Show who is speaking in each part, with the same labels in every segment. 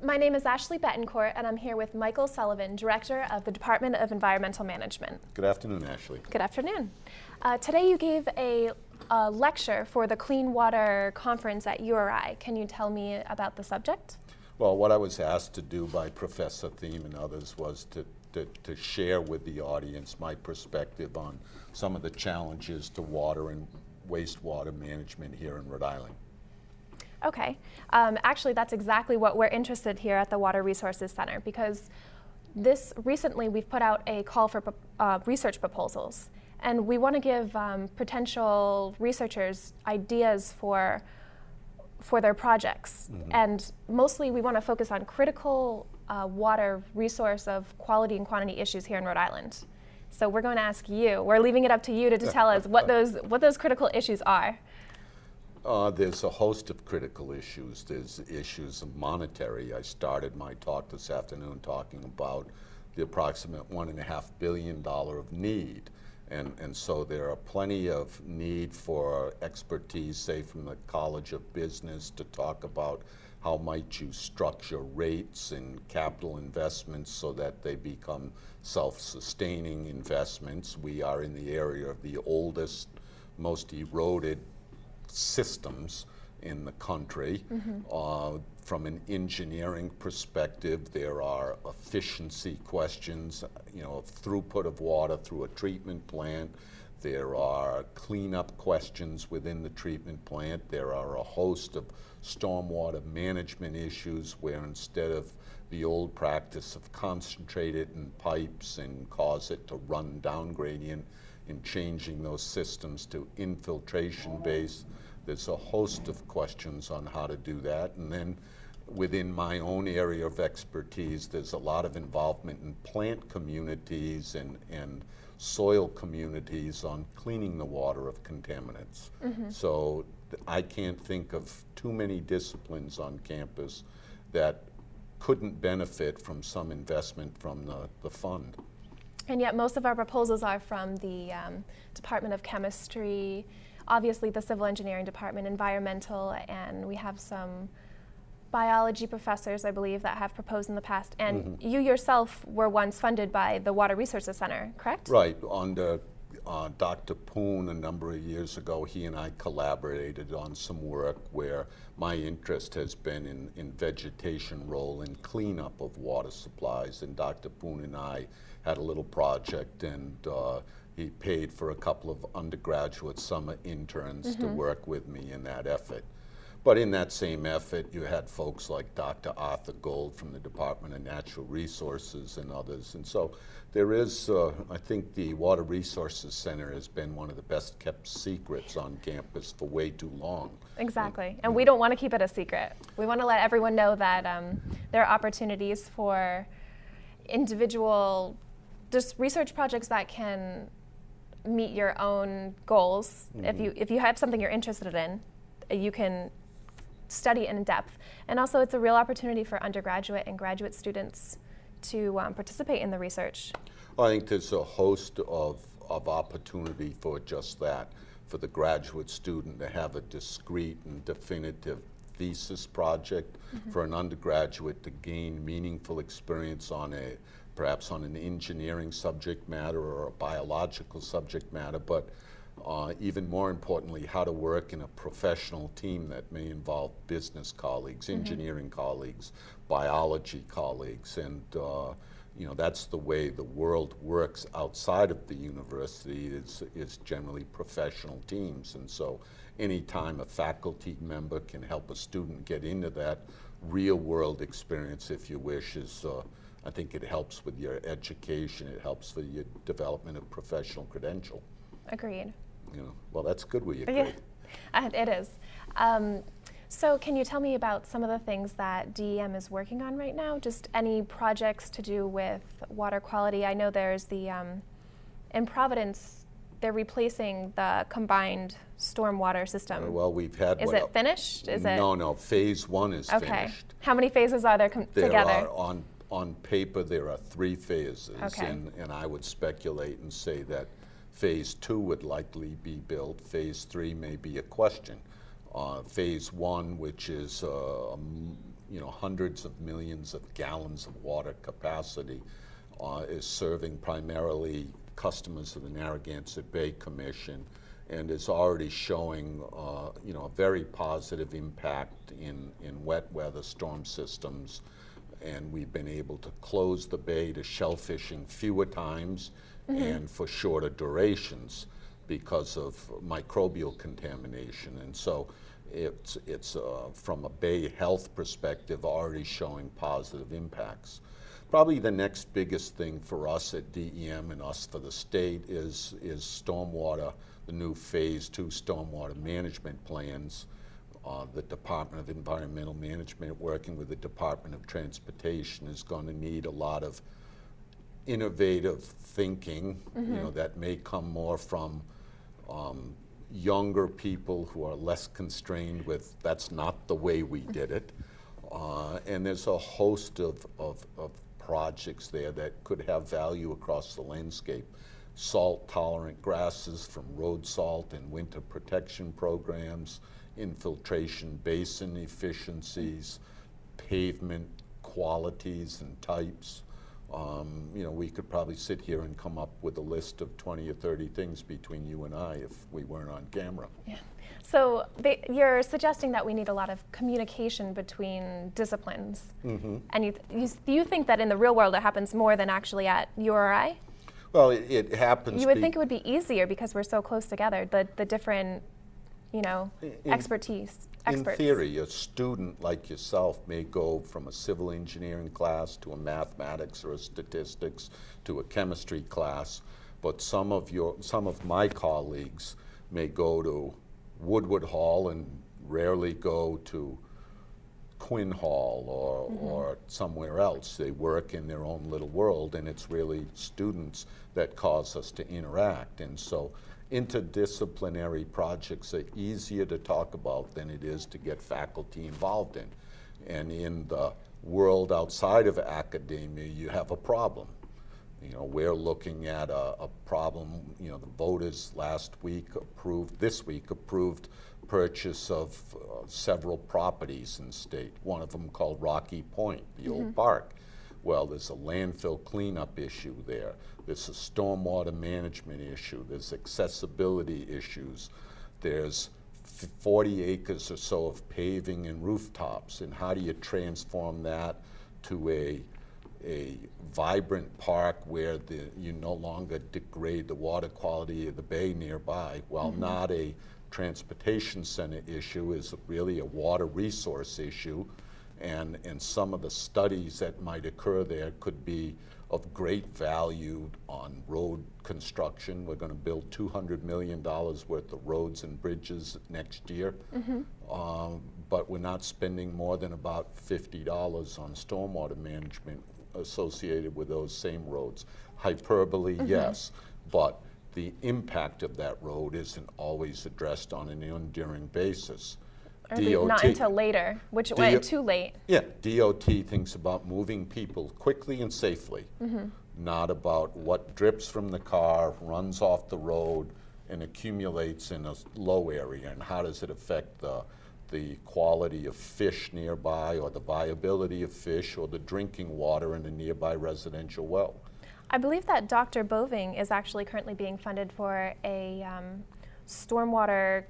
Speaker 1: My name is Ashley Betancourt, and I'm here with Michael Sullivan, Director of the Department of Environmental Management.
Speaker 2: Good afternoon, Ashley.
Speaker 1: Good afternoon. Today you gave a lecture for the Clean Water Conference at URI. Can you tell me about the subject?
Speaker 2: Well, what I was asked to do by Professor Thiem and others was to share with the audience my perspective on some of the challenges to water and wastewater management here in Rhode Island.
Speaker 1: Okay. Actually, that's exactly what we're interested here at the Water Resources Center, because recently we've put out a call for research proposals, and we want to give potential researchers ideas for their projects. Mm-hmm. And mostly we want to focus on critical water resource of quality and quantity issues here in Rhode Island. So we're going to ask you, we're leaving it up to you to tell us what those critical issues are.
Speaker 2: There's a host of critical issues. There's issues of monetary. I started my talk this afternoon talking about the approximate $1.5 billion of need. And so there are plenty of need for expertise, say from the College of Business, to talk about how might you structure rates and capital investments so that they become self-sustaining investments. We are in the area of the oldest, most eroded systems in the country. Mm-hmm. From an engineering perspective, there are efficiency questions, throughput of water through a treatment plant. There are cleanup questions within the treatment plant. There are a host of stormwater management issues where instead of the old practice of concentrate it in pipes and cause it to run down gradient, in changing those systems to infiltration based. There's a host of questions on how to do that. And then within my own area of expertise, there's a lot of involvement in plant communities and soil communities on cleaning the water of contaminants. Mm-hmm. So I can't think of too many disciplines on campus that couldn't benefit from some investment from the fund.
Speaker 1: And yet most of our proposals are from the Department of Chemistry, obviously the Civil Engineering Department, Environmental, and we have some biology professors, I believe, that have proposed in the past. And mm-hmm. you yourself were once funded by the Water Resources Center, correct?
Speaker 2: Right. Under Dr. Poon a number of years ago, he and I collaborated on some work where my interest has been in vegetation role in cleanup of water supplies. And Dr. Poon and I had a little project, and he paid for a couple of undergraduate summer interns mm-hmm. to work with me in that effort. But in that same effort, you had folks like Dr. Arthur Gold from the Department of Natural Resources and others. And so there is, I think the Water Resources Center has been one of the best kept secrets on campus for way too long.
Speaker 1: Exactly. And we don't want to keep it a secret. We want to let everyone know that there are opportunities for individual just research projects that can meet your own goals. Mm-hmm. If you have something you're interested in, you can study in depth. And also it's a real opportunity for undergraduate and graduate students to participate in the research.
Speaker 2: I think there's a host of opportunity for just that, for the graduate student to have a discrete and definitive thesis project, mm-hmm. for an undergraduate to gain meaningful experience perhaps on an engineering subject matter or a biological subject matter, but even more importantly, how to work in a professional team that may involve business colleagues, mm-hmm. engineering colleagues, biology colleagues, and that's the way the world works outside of the university is generally professional teams. And so anytime a faculty member can help a student get into that real world experience, if you wish, I think it helps with your education, it helps with your development of professional credential.
Speaker 1: Agreed.
Speaker 2: Well, that's good we agree.
Speaker 1: Yeah, it is. So can you tell me about some of the things that DEM is working on right now? Just any projects to do with water quality? I know there's in Providence, they're replacing the combined stormwater system.
Speaker 2: Well, we've had.
Speaker 1: Is it finished?
Speaker 2: No, phase one is finished.
Speaker 1: How many phases are there together?
Speaker 2: On paper, there are 3 phases.
Speaker 1: Okay.
Speaker 2: And I would speculate and say that phase 2 would likely be built. Phase 3 may be a question. Phase 1, which is hundreds of millions of gallons of water capacity, is serving primarily customers of the Narragansett Bay Commission, and is already showing a very positive impact in wet weather storm systems. And we've been able to close the bay to shellfishing fewer times and for shorter durations because of microbial contamination. And so it's from a bay health perspective already showing positive impacts. Probably the next biggest thing for us at DEM and us for the state is stormwater, the new Phase 2 stormwater management plans. The Department of Environmental Management, working with the Department of Transportation, is going to need a lot of innovative thinking, that may come more from younger people who are less constrained with that's not the way we did it. And there's a host of projects there that could have value across the landscape. Salt-tolerant grasses from road salt and winter protection programs, infiltration basin efficiencies, pavement qualities and types. We could probably sit here and come up with a list of 20 or 30 things between you and I if we weren't on camera.
Speaker 1: Yeah. So you're suggesting that we need a lot of communication between disciplines. And you think that in the real world it happens more than actually at URI?
Speaker 2: Well, it happens.
Speaker 1: You would think it would be easier because we're so close together, the different experts.
Speaker 2: In theory, a student like yourself may go from a civil engineering class to a mathematics or a statistics to a chemistry class, but some of my colleagues may go to Woodward Hall and rarely go to Quinn Hall or somewhere else. They work in their own little world, and it's really students that cause us to interact. And so interdisciplinary projects are easier to talk about than it is to get faculty involved in. And in the world outside of academia, you have a problem. We're looking at a problem. The voters this week approved purchase of several properties in state, one of them called Rocky Point, the old park. Well, there's a landfill cleanup issue there. There's a stormwater management issue. There's accessibility issues. There's 40 acres or so of paving and rooftops. And how do you transform that to a vibrant park where you no longer degrade the water quality of the bay nearby? While not a transportation center issue, is really a water resource issue. And some of the studies that might occur there could be of great value on road construction. We're going to build $200 million worth of roads and bridges next year, but we're not spending more than about $50 on stormwater management associated with those same roads. Hyperbole, yes, but the impact of that road isn't always addressed on an enduring basis.
Speaker 1: Not until later, which went too late.
Speaker 2: Yeah, DOT thinks about moving people quickly and safely, not about what drips from the car, runs off the road, and accumulates in a low area, and how does it affect the quality of fish nearby, or the viability of fish, or the drinking water in a nearby residential well.
Speaker 1: I believe that Dr. Boving is actually currently being funded for a stormwater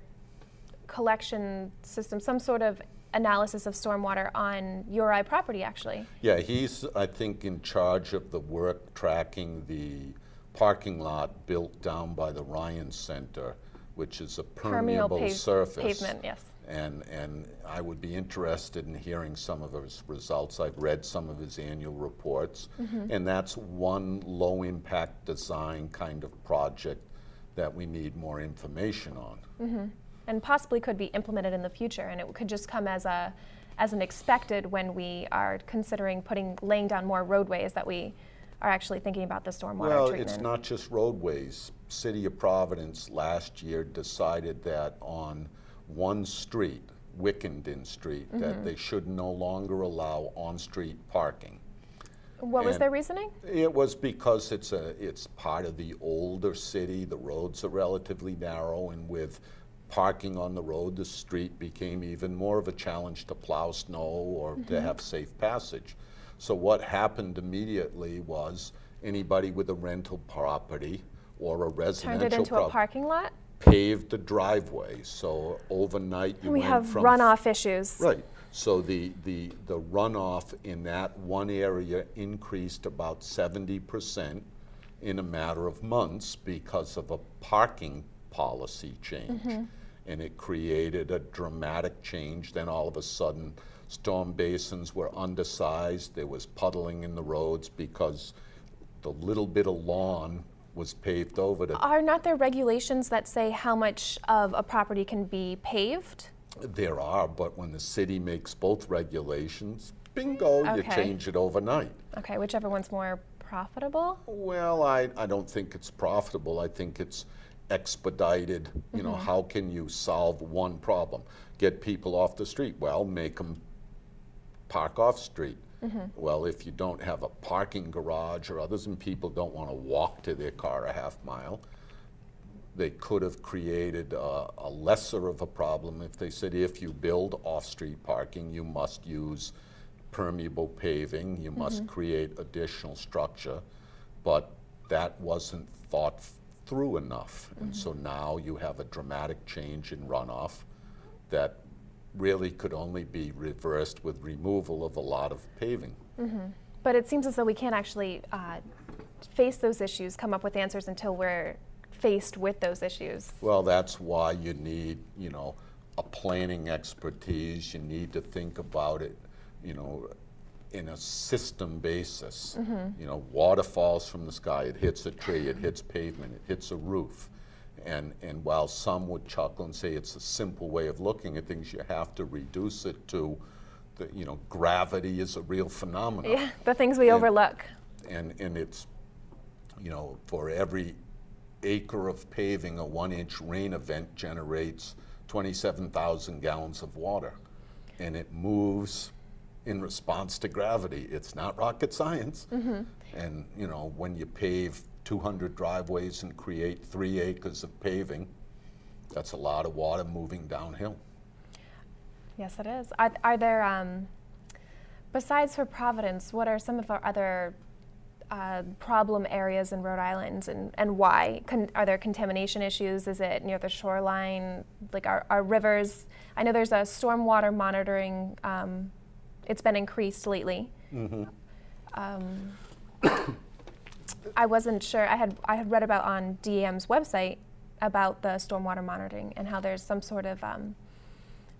Speaker 1: collection system, some sort of analysis of stormwater on URI property, actually.
Speaker 2: Yeah, he's, I think, in charge of the work tracking the parking lot built down by the Ryan Center, which is a permeable surface.
Speaker 1: Pavement, yes.
Speaker 2: And I would be interested in hearing some of his results. I've read some of his annual reports, and that's one low-impact design kind of project that we need more information on.
Speaker 1: And possibly could be implemented in the future, and it could just come as an expected when we are considering laying down more roadways, that we are actually thinking about the stormwater treatment.
Speaker 2: Well, it's not just roadways. City of Providence last year decided that on one street, Wickenden Street, that they should no longer allow on-street parking.
Speaker 1: What was their reasoning?
Speaker 2: It was because it's part of the older city. The roads are relatively narrow, and with parking on the road, the street became even more of a challenge to plow snow or to have safe passage. So what happened immediately was anybody with a rental property or a residential
Speaker 1: Turned it into a parking lot?
Speaker 2: paved the driveway. So overnight you
Speaker 1: We
Speaker 2: went
Speaker 1: have
Speaker 2: from
Speaker 1: runoff issues.
Speaker 2: right. So the runoff in that one area increased about 70% in a matter of months because of a parking policy change. And it created a dramatic change. Then all of a sudden, storm basins were undersized. There was puddling in the roads because the little bit of lawn was paved over to.
Speaker 1: Are not there regulations that say how much of a property can be paved?
Speaker 2: There are, but when the city makes both regulations, bingo, you
Speaker 1: Okay.
Speaker 2: change it overnight.
Speaker 1: Okay, whichever one's more profitable?
Speaker 2: Well, I don't think it's profitable. I think it's expedited. You know, how can you solve one problem? Get people off the street. Well, make them park off street. Well, if you don't have a parking garage or others and people don't want to walk to their car a half mile, they could have created a lesser of a problem if they said if you build off-street parking, you must use permeable paving, you must create additional structure, but that wasn't thought through enough. And so now you have a dramatic change in runoff that really could only be reversed with removal of a lot of paving.
Speaker 1: But it seems as though we can't actually face those issues, come up with answers until we're faced with those issues.
Speaker 2: Well, that's why you need, you know, a planning expertise. You need to think about it, you know, in a system basis. You know, water falls from the sky, it hits a tree, it hits pavement, it hits a roof. And while some would chuckle and say it's a simple way of looking at things, you have to reduce it to, the, you know, gravity is a real phenomenon.
Speaker 1: Yeah, the things we overlook.
Speaker 2: And it's, you know, for every acre of paving, a 1-inch rain event generates 27,000 gallons of water. And it moves in response to gravity. It's not rocket science. And, you know, when you pave 200 driveways and create 3 acres of paving, that's a lot of water moving downhill.
Speaker 1: Yes, it is. Are there, besides for Providence, what are some of our other problem areas in Rhode Island, and why? Are there contamination issues? Is it near the shoreline? Like our rivers? I know there's a stormwater monitoring. It's been increased lately. I wasn't sure. I had read about on DEM's website about the stormwater monitoring and how there's some sort of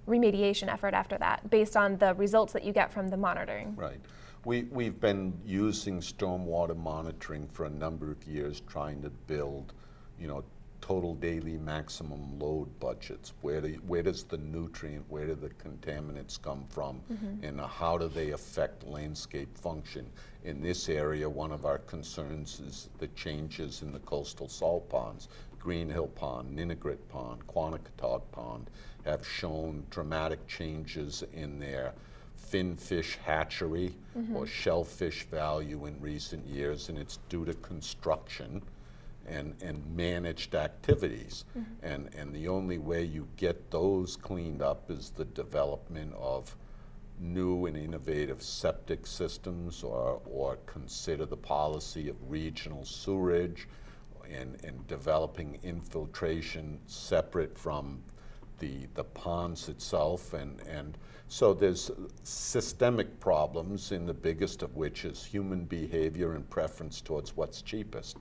Speaker 1: remediation effort after that, based on the results that you get from the monitoring.
Speaker 2: Right. We've been using stormwater monitoring for a number of years, trying to build, you know, total daily maximum load budgets. Where does the nutrient, where do the contaminants come from, and how do they affect landscape function? In this area, one of our concerns is the changes in the coastal salt ponds. Green Hill Pond, Ninigret Pond, Quanticotok Pond have shown dramatic changes in their finfish hatchery or shellfish value in recent years, and it's due to construction and managed activities. And the only way you get those cleaned up is the development of new and innovative septic systems, or consider the policy of regional sewerage and developing infiltration separate from the ponds itself. And so there's systemic problems, in the biggest of which is human behavior and preference towards what's cheapest.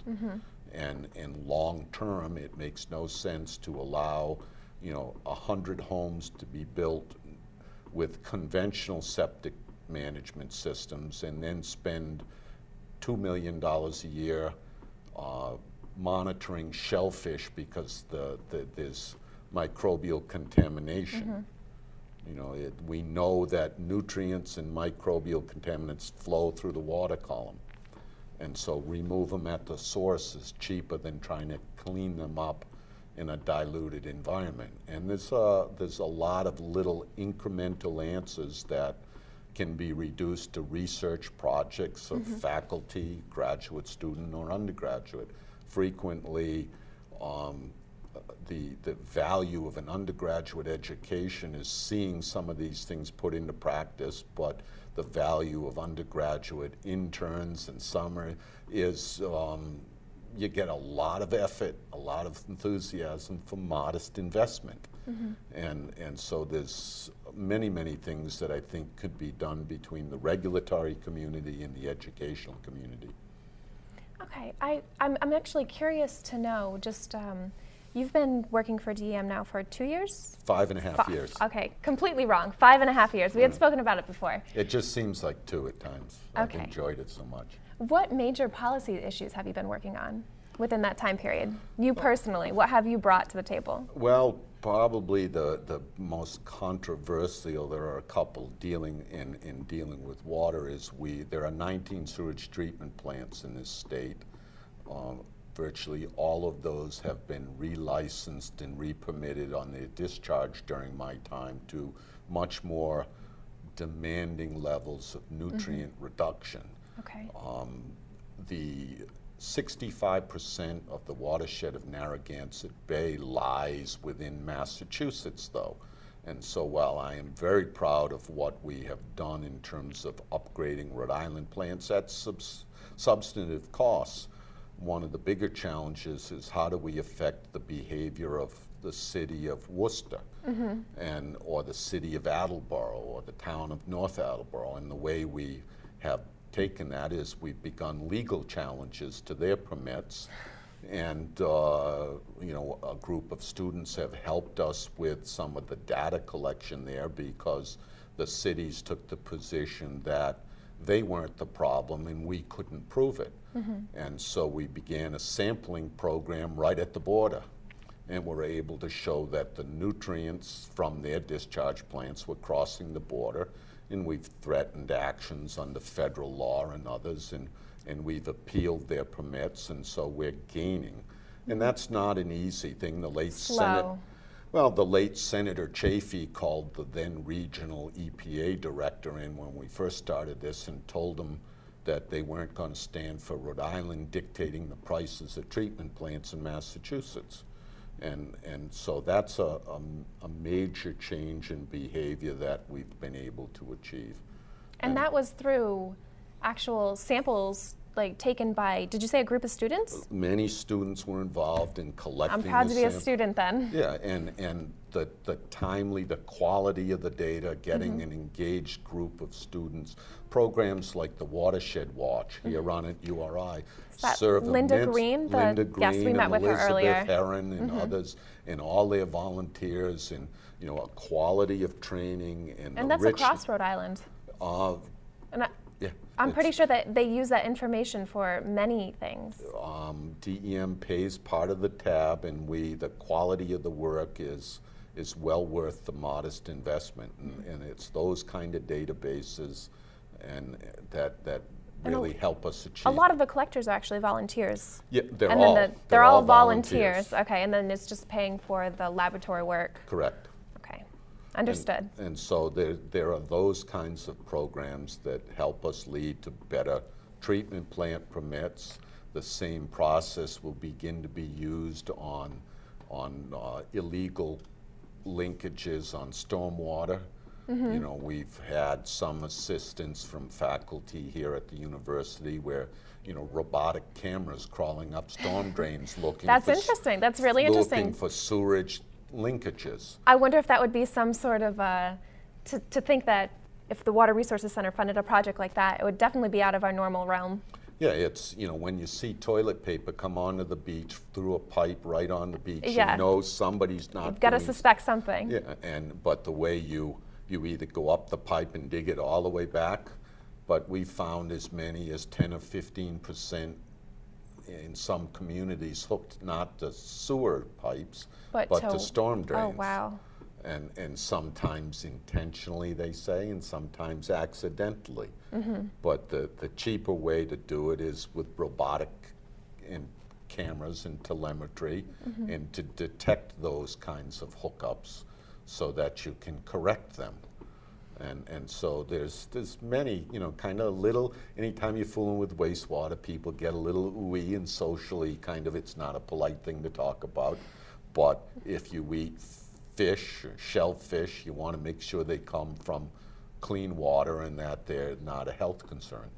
Speaker 2: And long term, it makes no sense to allow, you know, 100 homes to be built with conventional septic management systems and then spend $2 million a year monitoring shellfish because there's microbial contamination. You know, we know that nutrients and microbial contaminants flow through the water column. And so remove them at the source is cheaper than trying to clean them up in a diluted environment. And there's a lot of little incremental answers that can be reduced to research projects of faculty, graduate student, or undergraduate. Frequently, the value of an undergraduate education is seeing some of these things put into practice, but the value of undergraduate interns and summer is you get a lot of effort, a lot of enthusiasm for modest investment. And so there's many things that I think could be done between the regulatory community and the educational community.
Speaker 1: Okay, I'm actually curious to know, just you've been working for DEM now for 2 years?
Speaker 2: 5.5 years.
Speaker 1: Okay, completely wrong. 5.5 years. We had spoken about it before.
Speaker 2: It just seems like 2 at times.
Speaker 1: Okay.
Speaker 2: I've enjoyed it so much.
Speaker 1: What major policy issues have you been working on within that time period? You personally, what have you brought to the table?
Speaker 2: Well, probably the most controversial, there are a couple dealing with water, is there are 19 sewage treatment plants in this state. Virtually all of those have been relicensed and re-permitted on their discharge during my time to much more demanding levels of nutrient reduction.
Speaker 1: Okay.
Speaker 2: The 65% of the watershed of Narragansett Bay lies within Massachusetts, though. And so while I am very proud of what we have done in terms of upgrading Rhode Island plants at substantive costs, one of the bigger challenges is how do we affect the behavior of the city of Worcester or the city of Attleboro or the town of North Attleboro. And the way we have taken that is we've begun legal challenges to their permits, and a group of students have helped us with some of the data collection there because the cities took the position that they weren't the problem and we couldn't prove it. And so we began a sampling program right at the border, and were able to show that the nutrients from their discharge plants were crossing the border. And we've threatened actions under federal law and others, and we've appealed their permits, and so we're gaining. And that's not an easy thing. The late Senator Chafee called the then regional EPA director in when we first started this and told him that they weren't going to stand for Rhode Island dictating the prices of treatment plants in Massachusetts. And so that's a major change in behavior that we've been able to achieve.
Speaker 1: And that was through actual samples taken by, did you say a group of students?
Speaker 2: Many students were involved in collecting.
Speaker 1: I'm proud to be a student then.
Speaker 2: Yeah, and the quality of the data, getting an engaged group of students. Programs like the Watershed Watch here on at URI serve
Speaker 1: Linda Green? Yes, we met with her earlier.
Speaker 2: Elizabeth Herron and others, and all their volunteers, and a quality of training
Speaker 1: and that's across Rhode Island. I'm pretty sure that they use that information for many things.
Speaker 2: DEM pays part of the tab, and the quality of the work is well worth the modest investment, and it's those kind of databases and that really help us achieve.
Speaker 1: A lot of the collectors are actually volunteers.
Speaker 2: Yeah, they're
Speaker 1: all volunteers. Okay, and then it's just paying for the laboratory work.
Speaker 2: Correct.
Speaker 1: Okay, understood.
Speaker 2: And so there are those kinds of programs that help us lead to better treatment plant permits. The same process will begin to be used on illegal linkages on stormwater. We've had some assistance from faculty here at the university where, robotic cameras crawling up storm drains looking
Speaker 1: That's interesting. That's really interesting.
Speaker 2: Looking for sewerage linkages.
Speaker 1: I wonder if that would be some sort of, to think that if the Water Resources Center funded a project like that, it would definitely be out of our normal realm.
Speaker 2: Yeah, it's, when you see toilet paper come onto the beach through a pipe right on the beach, somebody's not.
Speaker 1: You've got to suspect something.
Speaker 2: Yeah, but the way you either go up the pipe and dig it all the way back, but we found as many as 10 or 15% in some communities hooked not to sewer pipes, but to storm drains.
Speaker 1: Oh, wow.
Speaker 2: And sometimes intentionally, they say, and sometimes accidentally. But the cheaper way to do it is with robotic and cameras and telemetry, and to detect those kinds of hookups so that you can correct them. And so there's many, kind of little, anytime you're fooling with wastewater, people get a little ooey and socially kind of, it's not a polite thing to talk about. But if you eat fish or shellfish, you want to make sure they come from clean water and that they're not a health concern.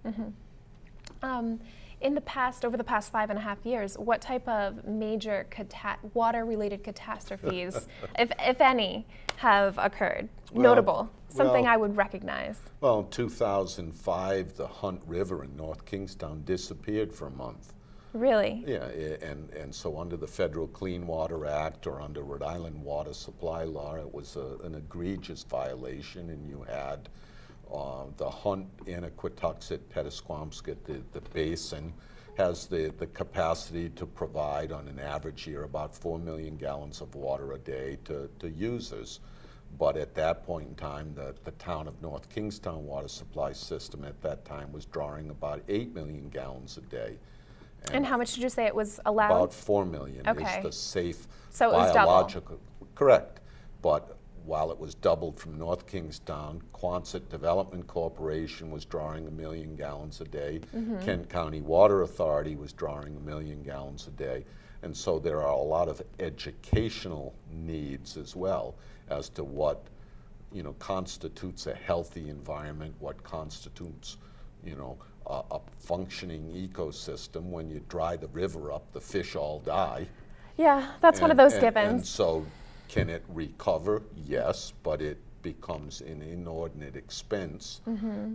Speaker 1: In the past, over the past 5.5 years, what type of major water-related catastrophes, if any, have occurred? Notable, something I would recognize.
Speaker 2: Well, in 2005, the Hunt River in North Kingstown disappeared for a month.
Speaker 1: Really?
Speaker 2: Yeah, and so under the Federal Clean Water Act or under Rhode Island water supply law, it was an egregious violation, and you had the Hunt Anaquatuxet Petasquamsket, the basin, has the capacity to provide on an average year about 4 million gallons of water a day to users. But at that point in time, the town of North Kingstown water supply system at that time was drawing about 8 million gallons a day.
Speaker 1: And how much did you say it was allowed?
Speaker 2: About 4 million
Speaker 1: Okay.
Speaker 2: is the safe
Speaker 1: So it was
Speaker 2: biological. Correct. But while it was doubled from North Kingstown, Quonset Development Corporation was drawing 1 million gallons a day. Kent County Water Authority was drawing 1 million gallons a day. And so there are a lot of educational needs as well as to what, constitutes a healthy environment, what constitutes, a functioning ecosystem. When you dry the river up, the fish all die.
Speaker 1: Yeah, that's one of those givens.
Speaker 2: And so can it recover? Yes, but it becomes an inordinate expense.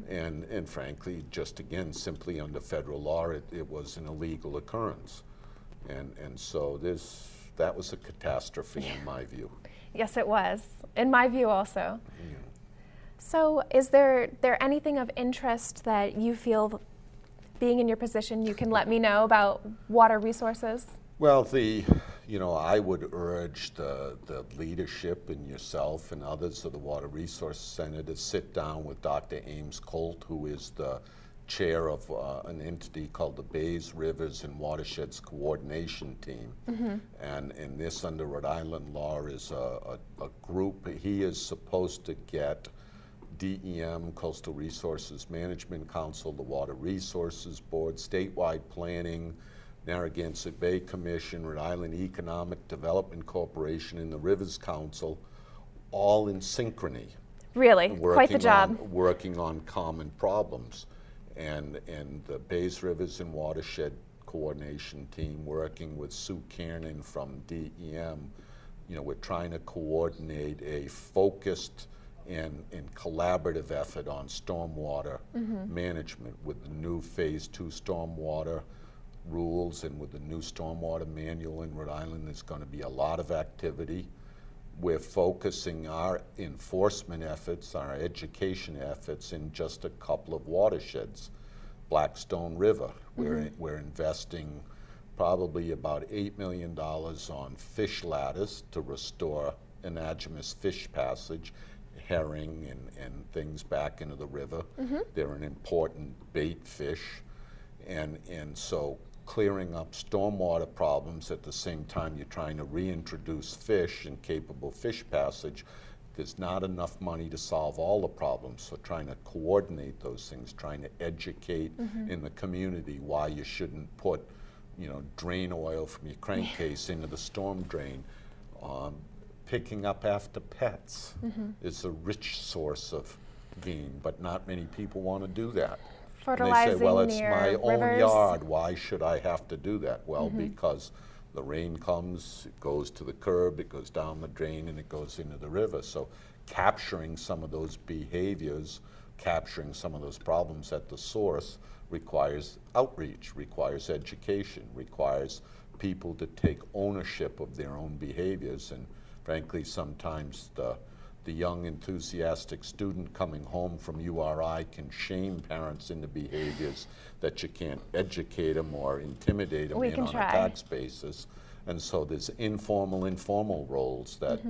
Speaker 2: And frankly, just again, simply under federal law, it was an illegal occurrence. And so that was a catastrophe in my view.
Speaker 1: Yes, it was. In my view also.
Speaker 2: Yeah.
Speaker 1: So is there anything of interest that you feel, being in your position, you can let me know about water resources?
Speaker 2: Well, I would urge the leadership and yourself and others of the Water Resource Center to sit down with Dr. Ames Colt, who is the chair of an entity called the Bays, Rivers, and Watersheds Coordination Team. And this, under Rhode Island law, is a group. He is supposed to get DEM, Coastal Resources Management Council, the Water Resources Board, statewide planning, Narragansett Bay Commission, Rhode Island Economic Development Corporation, and the Rivers Council, all in synchrony.
Speaker 1: Really, quite the job.
Speaker 2: Working on common problems. And the Bays, Rivers, and Watershed Coordination Team, working with Sue Kiernan from DEM, we're trying to coordinate a focused and collaborative effort on stormwater management with the new Phase 2 stormwater rules and with the new stormwater manual in Rhode Island. There's going to be a lot of activity. We're focusing our enforcement efforts, our education efforts in just a couple of watersheds. Blackstone River, we're investing probably about $8 million on fish ladders to restore anadromous fish passage, herring and things back into the river. They're an important bait fish. And so clearing up stormwater problems at the same time you're trying to reintroduce fish and capable fish passage, there's not enough money to solve all the problems. So trying to coordinate those things, trying to educate in the community why you shouldn't put, drain oil from your crankcase into the storm drain. Picking up after pets is a rich source of gain, but not many people want to do that.
Speaker 1: Fertilizing
Speaker 2: and they say, well, it's
Speaker 1: near
Speaker 2: my own
Speaker 1: rivers.
Speaker 2: yard. Why should I have to do that? Well, because the rain comes, it goes to the curb, it goes down the drain, and it goes into the river. So capturing some of those behaviors, capturing some of those problems at the source requires outreach, requires education, requires people to take ownership of their own behaviors. And frankly, sometimes the young enthusiastic student coming home from URI can shame parents into behaviors that you can't educate them or intimidate them in on a tax basis. And so there's informal roles that,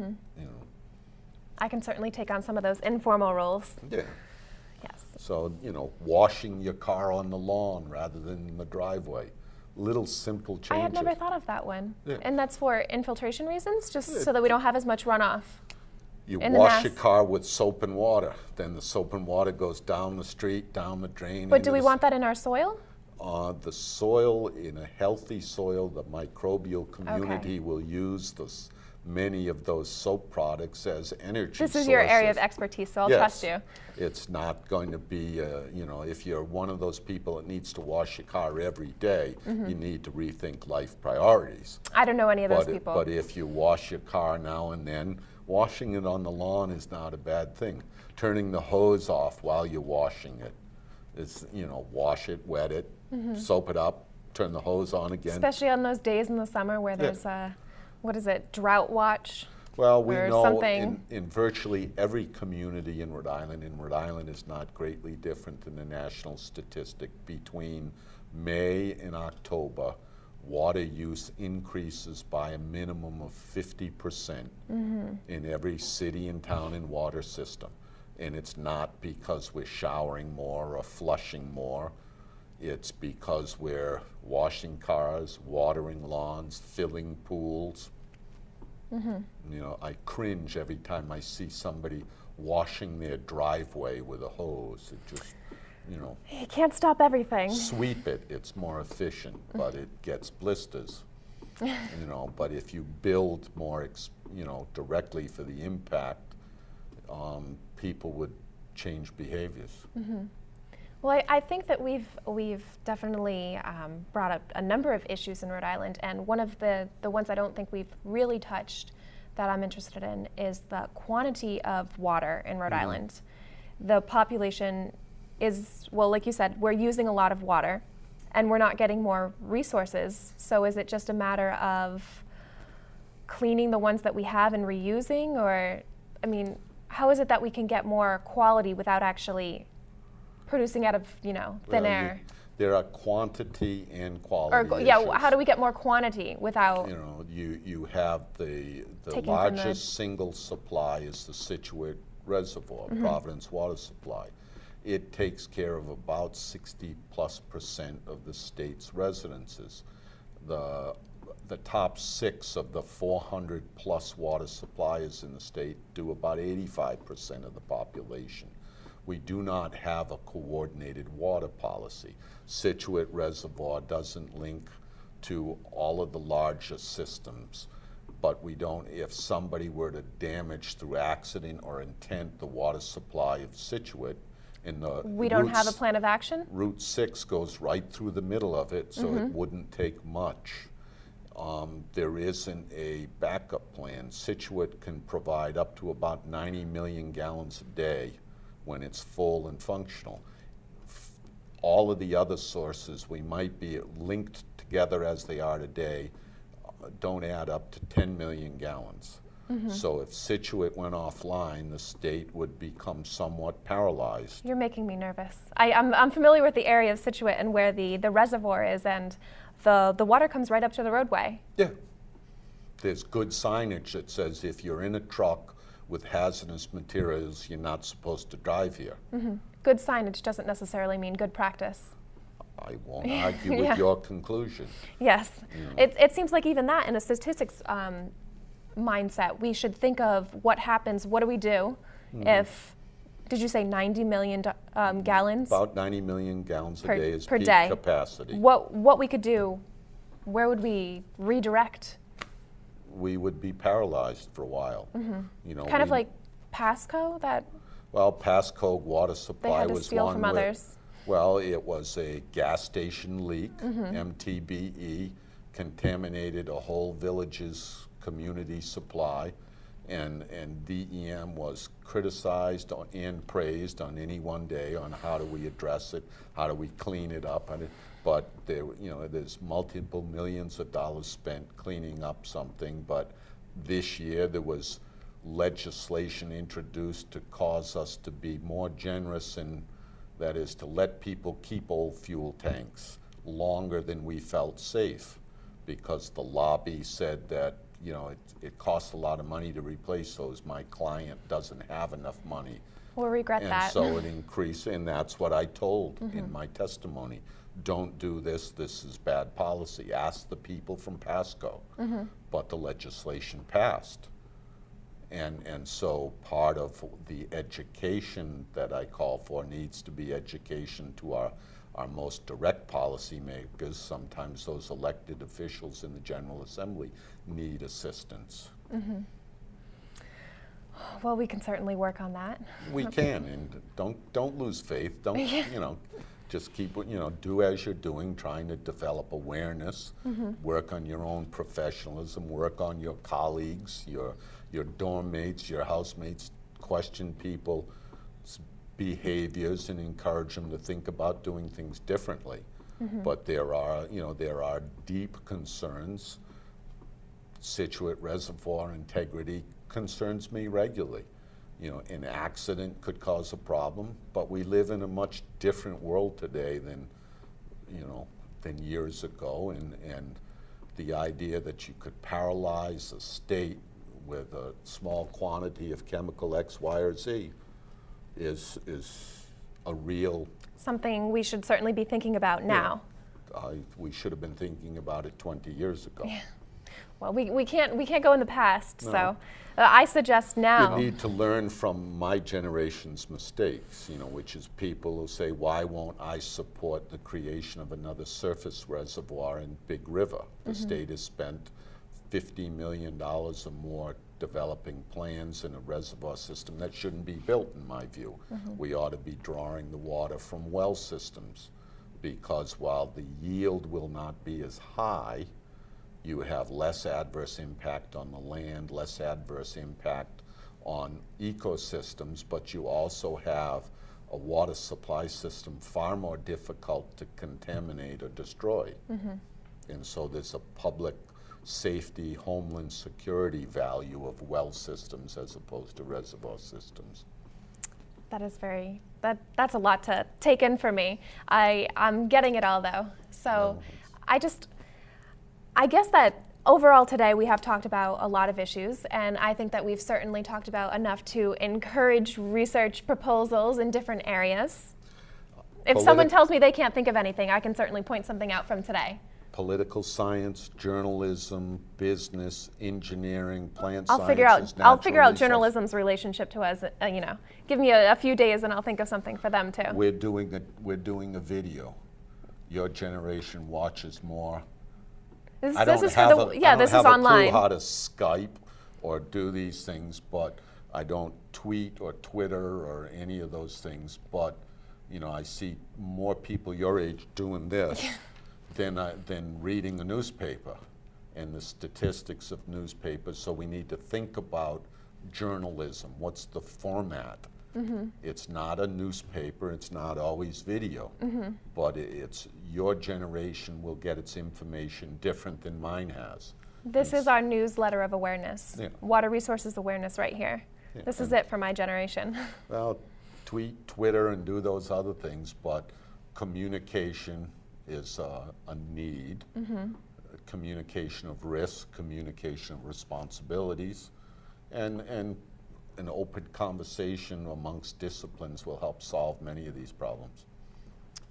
Speaker 1: I can certainly take on some of those informal roles.
Speaker 2: Yeah.
Speaker 1: Yes.
Speaker 2: So, washing your car on the lawn rather than in the driveway. Little simple changes.
Speaker 1: I had never thought of that one.
Speaker 2: Yeah.
Speaker 1: And that's for infiltration reasons, just so that we don't have as much runoff.
Speaker 2: You wash your car with soap and water. Then the soap and water goes down the street, down the drain.
Speaker 1: But do we want that in our soil?
Speaker 2: The soil, in a healthy soil, the microbial community will use many of those soap products as energy sources.
Speaker 1: This is your area of expertise, so I'll trust you.
Speaker 2: It's not going to be, if you're one of those people that needs to wash your car every day, you need to rethink life priorities.
Speaker 1: I don't know any of those people.
Speaker 2: But if you wash your car now and then, washing it on the lawn is not a bad thing. Turning the hose off while you're washing it is, wash it, wet it, soap it up, turn the hose on again.
Speaker 1: Especially on those days in the summer where there's what is it, drought watch?
Speaker 2: Well, we know
Speaker 1: something.
Speaker 2: in virtually every community in Rhode Island is not greatly different than the national statistic. Between May and October, water use increases by a minimum of 50% in every city and town and water system. And it's not because we're showering more or flushing more. It's because we're washing cars, watering lawns, filling pools. I cringe every time I see somebody washing their driveway with a hose. It just,
Speaker 1: You can't stop everything.
Speaker 2: sweep it, it's more efficient, but it gets blisters. But if you build more, directly for the impact, people would change behaviors.
Speaker 1: Well, I think that we've definitely brought up a number of issues in Rhode Island, and one of the ones I don't think we've really touched that I'm interested in is the quantity of water in Rhode Island. The population is, well, like you said, we're using a lot of water, and we're not getting more resources. So is it just a matter of cleaning the ones that we have and reusing, or, how is it that we can get more quality without actually producing out of, thin air?
Speaker 2: There are quantity and quality issues.
Speaker 1: How do we get more quantity without?
Speaker 2: You have the
Speaker 1: Taking
Speaker 2: largest single supply is the Situate Reservoir, Providence Water Supply. It takes care of about 60+% of the state's residences. The top 6 of the 400+ water suppliers in the state do about 85% of the population. We do not have a coordinated water policy. Situate Reservoir doesn't link to all of the larger systems, but we don't, if somebody were to damage through accident or intent the water supply of Situate,
Speaker 1: we don't have a plan of action?
Speaker 2: Route 6 goes right through the middle of it, so it wouldn't take much. There isn't a backup plan. Situate can provide up to about 90 million gallons a day when it's full and functional. All of the other sources, we might be linked together as they are today, don't add up to 10 million gallons. So if Situate went offline, the state would become somewhat paralyzed.
Speaker 1: You're making me nervous. I'm familiar with the area of Situate and where the reservoir is, and the water comes right up to the roadway.
Speaker 2: Yeah. There's good signage that says if you're in a truck with hazardous materials, you're not supposed to drive here.
Speaker 1: Good signage doesn't necessarily mean good practice.
Speaker 2: I won't argue with your conclusion.
Speaker 1: Yes. It seems like even that in a statistics mindset, we should think of what happens, what do we do if, did you say 90 million gallons?
Speaker 2: About 90 million gallons a day is peak
Speaker 1: day.
Speaker 2: capacity.
Speaker 1: What we could do, where would we redirect?
Speaker 2: We would be paralyzed for a while.
Speaker 1: Kind of like Pasco, that
Speaker 2: Well, Pasco water supply
Speaker 1: they had to
Speaker 2: was
Speaker 1: steal
Speaker 2: one
Speaker 1: from
Speaker 2: where,
Speaker 1: others.
Speaker 2: well, it was a gas station leak, MTBE, contaminated a whole village's community supply, and DEM was criticized and praised on any one day on how do we address it, how do we clean it up, but there's multiple millions of dollars spent cleaning up something. But this year there was legislation introduced to cause us to be more generous, and that is to let people keep old fuel tanks longer than we felt safe, because the lobby said that it costs a lot of money to replace those. My client doesn't have enough money.
Speaker 1: We'll regret
Speaker 2: and
Speaker 1: that.
Speaker 2: So it increased, and that's what I told in my testimony. Don't do this, this is bad policy. Ask the people from Pasco. But the legislation passed. And so part of the education that I call for needs to be education to our our most direct policymakers, sometimes those elected officials in the General Assembly, need assistance.
Speaker 1: Well, we can certainly work on that.
Speaker 2: We can, and don't lose faith. Don't just keep do as you're doing, trying to develop awareness, work on your own professionalism, work on your colleagues, your dorm mates, your housemates, question people's behaviors and encourage them to think about doing things differently. But there are deep concerns. Scituate Reservoir integrity concerns me regularly. An accident could cause a problem, but we live in a much different world today than years ago, and the idea that you could paralyze a state with a small quantity of chemical X, Y, or Z is a real
Speaker 1: something we should certainly be thinking about now.
Speaker 2: We should have been thinking about it 20 years ago.
Speaker 1: Yeah. Well, we can't go in the past,
Speaker 2: No.
Speaker 1: so I suggest now.
Speaker 2: You need to learn from my generation's mistakes, which is people who say, why won't I support the creation of another surface reservoir in Big River? The state has spent $50 million or more developing plans in a reservoir system that shouldn't be built, in my view. We ought to be drawing the water from well systems, because while the yield will not be as high, you have less adverse impact on the land, less adverse impact on ecosystems, but you also have a water supply system far more difficult to contaminate or destroy. And so there's a public safety, homeland security value of well systems as opposed to reservoir systems.
Speaker 1: That is that's a lot to take in for me. I'm getting it all though. So I guess that overall today we have talked about a lot of issues, and I think that we've certainly talked about enough to encourage research proposals in different areas. If someone tells me they can't think of anything, I can certainly point something out from today.
Speaker 2: Political science, journalism, business, engineering, plant
Speaker 1: I'll figure out journalism's relationship to us. Give me a few days and I'll think of something for them too.
Speaker 2: We're doing a video. Your generation watches more.
Speaker 1: This is online.
Speaker 2: I don't have a clue how to Skype or do these things, but I don't tweet or Twitter or any of those things. But I see more people your age doing this than reading a newspaper and the statistics of newspapers. So we need to think about journalism. What's the format? It's not a newspaper, it's not always video, but it's your generation will get its information different than mine has.
Speaker 1: This is our newsletter of awareness.
Speaker 2: Yeah.
Speaker 1: Water resources awareness right here.
Speaker 2: Yeah.
Speaker 1: This is it for my generation.
Speaker 2: Well, tweet, Twitter, and do those other things, but communication is a need. Communication of risk, communication of responsibilities, and an open conversation amongst disciplines will help solve many of these problems.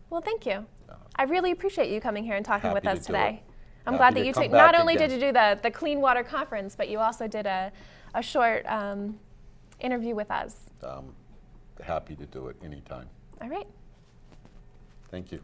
Speaker 1: Well, thank you. I really appreciate you coming here and talking with us today. I'm
Speaker 2: Happy
Speaker 1: glad that
Speaker 2: to
Speaker 1: you
Speaker 2: come
Speaker 1: took, not
Speaker 2: back
Speaker 1: only
Speaker 2: again.
Speaker 1: did you do the Clean Water Conference, but you also did a short interview with us.
Speaker 2: Happy to do it anytime.
Speaker 1: All right.
Speaker 2: Thank you.